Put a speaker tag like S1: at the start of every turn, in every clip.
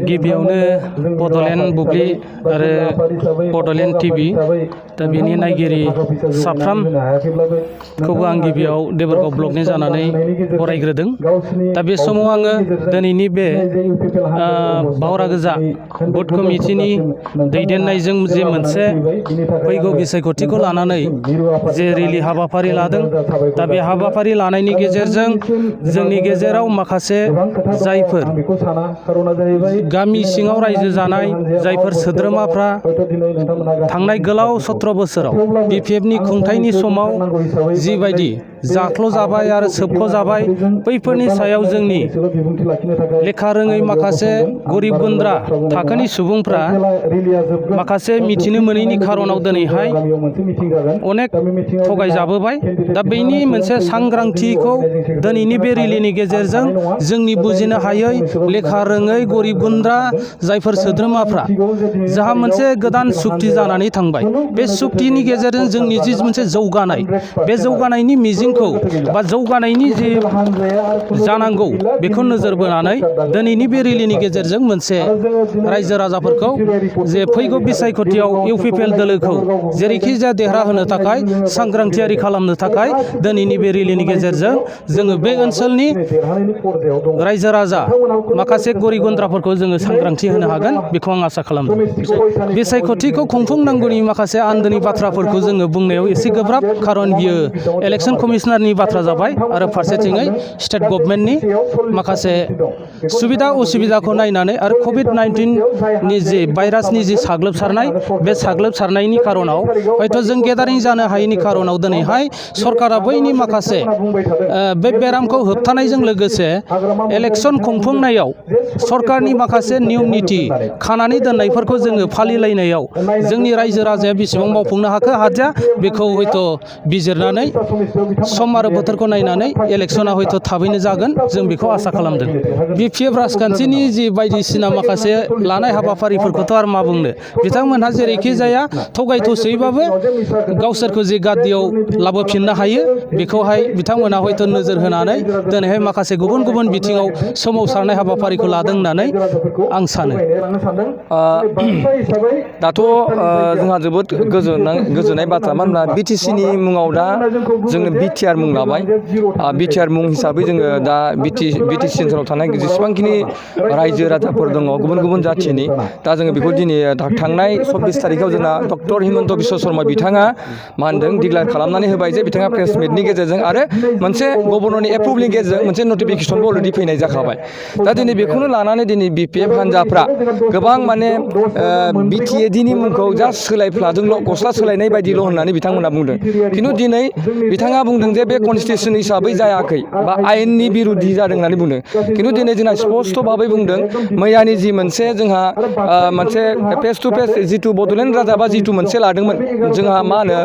S1: गिबियावनो बड'लेण्ड बुब्लि आरो बड'लेण्ड टिभि दा बेनि नायगिरि साफ्रोमखौबो आं गिबियाव देबरगाव ब्लकनि जानानै बरायग्रोदों। दा बे समाव आङो दिनैनि बे बावरा गोजा भट कमिटिनि दैदेननायजों जे मोनसे फैगौ बिसायख'थिखौ लानानै जे रेलि हाबाफारि लादों, दा बे हाबाफारि लानायनि गेजेरजों जोंनि गेजेराव माखासे जायफोर गामि सिङाव रायजो जानाय जायफोर सोद्रोमाफ्रा थांनाय गोलाव 17 बोसोराव BPFनि खुंथायनि समाव जिबायदि जाख्ल' जाबाय आरो सोबख' जाबाय, बैफोरनि सायाव जोंनि लेखा रोङै माखासे गरिब गुन्द्रा थाखोनि सुबुंफ्रा माखासे मिथिनो मोनैनि खारनाव दिनैहाय अनेक थगायजाबोबाय। दा बेनि मोनसे सांग्रांथिखौ दिनैनि बे रेलिनि गेजेरजों जोंनि बुजिनो हायै लेखा रोङै गरिब गुन्द्रा जायफोर सोद्रोमाफ्रा जाहा मोनसे गोदान सुक्ति जानानै थांबाय, बे सुक्तिनि गेजेरजों जोंनि जि मोनसे जौगानाय, बे जौगानायनि मिजिंखौ बा जौगानायनि जि जानांगौ बेखौ नोजोर बोनानै दिनैनि बे रेलिनि गेजेरजों मोनसे रायजो राजाफोरखौ जे फैगौ बिसायख'थियाव UPPL दोलोखौ जेरैखि जाया देरहाहोनो थाखाय सांग्रांथियारि खालामनो थाखाय दिनैनि बे रेलिनि गेजेरजों जोङो बे ओनसोलनि रायजो राजा माखासे गरिब गुन्द्राफोरखौ जोङो सांग्रांथि होनो हागोन, बेखौ आं आसा खालामदों। बिसायख'थिखौ खुंफुंनांगौनि माखासे आन्दोनि बाथ्राफोरखौ जोङो बुंनायाव एसे गोब्राब, खारन बियो इलेक्सन कमिशनारनि बाथ्रा जाबाय आरो फारसेथिङै स्टेट गभर्नमेन्टनि माखासे सुबिदा उसुबिदाखौ नायनानै आरो COVID-19नि जि भाइरासनि जि साग्लोबसारनाय, बे साग्लोबसारनायनि खारनाव हयथ' जों गेदारिं जानो हायैनि खारनाव दिनैहाय सरकारा बैनि माखासे बे बेरामखौ होबथानायजों लोगोसे इलेक्सन खुंफुंनायाव सरकारनि माखासे नियम निथि खानानै दोननायफोरखौ जोङो फालिलायनायाव जोंनि रायजो राजाया बेसेबां मावफुंनो हादिया, बेखौ हयथ' बिजिरनानै सम आरो बोथोरखौ नायनानै इलेक्सना हयथ' थाबैनो जागोन, जों बेखौ आसा खालामदों। BPF राजखान्थिनि जि बायदिसिना माखासे लानाय हाबाफारिफोरखौथ' आरो मा बुंनो, बिथांमोनहा जेरैखि जाया थगाय थसैबाबो गावसोरखौ जि गादियाव लाबोफिननो हायो, बेखौहाय बिथांमोना हयथ' नोजोर होनानै दिनैहाय माखासे गुबुन गुबुन बिथिङाव सोमावसारनाय हाबाफारिखौ लादों होननानै आं सानो।
S2: दाथ' जोंहा जोबोद गोजोननाय बाथ्रा, मानोना BTCनि मुङाव दा जोंनो BTR मुं लाबाय। BTR मुं हिसाबै जोङो दा BTC ओनसोलाव थानाय जेसेबांखिनि रायजो राजाफोर दङ गुबुन गुबुन जाथिनि, दा जोङो बेखौ दिनै थांनाय 24 तारिखआव जोंना डक्टर हिमन्त बिश्व शर्मा बिथाङा मा होनदों डिक्लेयार खालामनानै होबाय जे बिथाङा प्रेस मिटनि गेजेरजों आरो मोनसे गभर्नरनि एप्रुभलनि गेजेरजों मोनसे नटिफिकेसनबो अलरेडि फैनाय जाखाबाय। दा दिनै बेखौनो लानानै दिनै BPF हान्जाफ्रा गोबां माने BTADनि मुंखौ जास्ट सोलायफ्लादोंल', गस्ला सोलायनाय बायदिल' होननानै बिथांमोना बुंदों। खिन्थु दिनै बिथाङा बुंदों जे बे कनस्टिटिउसन हिसाबै जायाखै बा आयेननि बिरुद्धि जादों होननानै बुंदों। खिन्थु दिनै जोंना स्पष्ट भाबै बुंदों, मैयानि जि मोनसे जोंहा मोनसे फेस टु फेस जिथु बड'लेण्ड राजा बा जिथु मोनसे लादोंमोन जोंहा मा होनो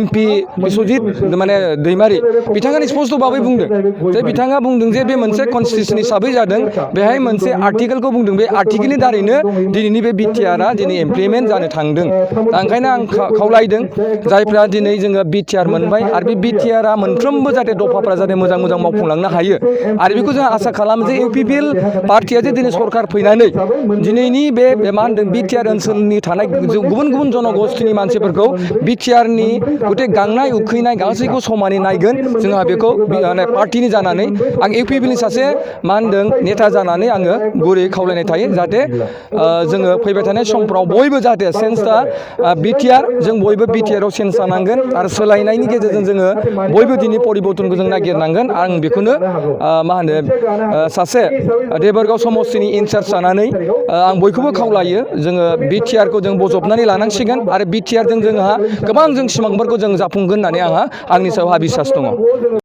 S2: MP बिश्वजित माने दैमारि, बिथाङानो स्पष्ट भाबै बुंदों जे बिथाङा बुंदों जे बे मोनसे कनस्टिटिउसन हिसाबै जादों, बेहाय मोनसे आर्टिकेलखौ बुंदों, बे आर्टिकेलनि दारैनो दिनैनि बे BTR दिनै इमप्लिमेन्ट जानो थांदों। दा ओंखायनो आं खावलायदों जायफ्रा दिनै जोङो BTR मोनबाय आरो बे BTR मोनफ्रोमबो जाहाथे दफाफ्रा जाहाथे मोजां मोजां मावफुंलांनो हायो, आरो बेखौ जों आसा खालामो जे UPPL पार्टिया जे दिनै सरकार फैनानै दिनैनि बे मा होनदों BTR ओनसोलनि थानाय गुबुन गुबुन जनगोष्ठीनि मानसिफोरखौ BTRनि गथे गांनाय उखैनाय गासैखौ समानै नायगोन। जोंहा बेखौ पार्टिनि जानानै आं UPPLनि सासे मा होनदों नेता जानानै आङो गुरै खावलायनाय थायो, जाहाथे जोङो फैबाय थानाय समफ्राव बयबो जाहाथे सेन्स दा BTR जों बयबो BTRआव सेन्स जानांगोन आरो सोलायनायनि गेजेरजों जोङो बयबो दिनै परिबर्तनखौ जों नागिरनांगोन। आं बेखौनो मा होनो सासे देबरगाव समस्तिनि इनचार्ज जानानै आं बयखौबो खावलायो, जोङो BTRखौ जों बजबनानै लानांसिगोन आरो BTRजों जोंहा गोबां जों सिमांफोरखौ जों जाफुंगोन होननानै आंहा आंनि सायाव बिसास दङ।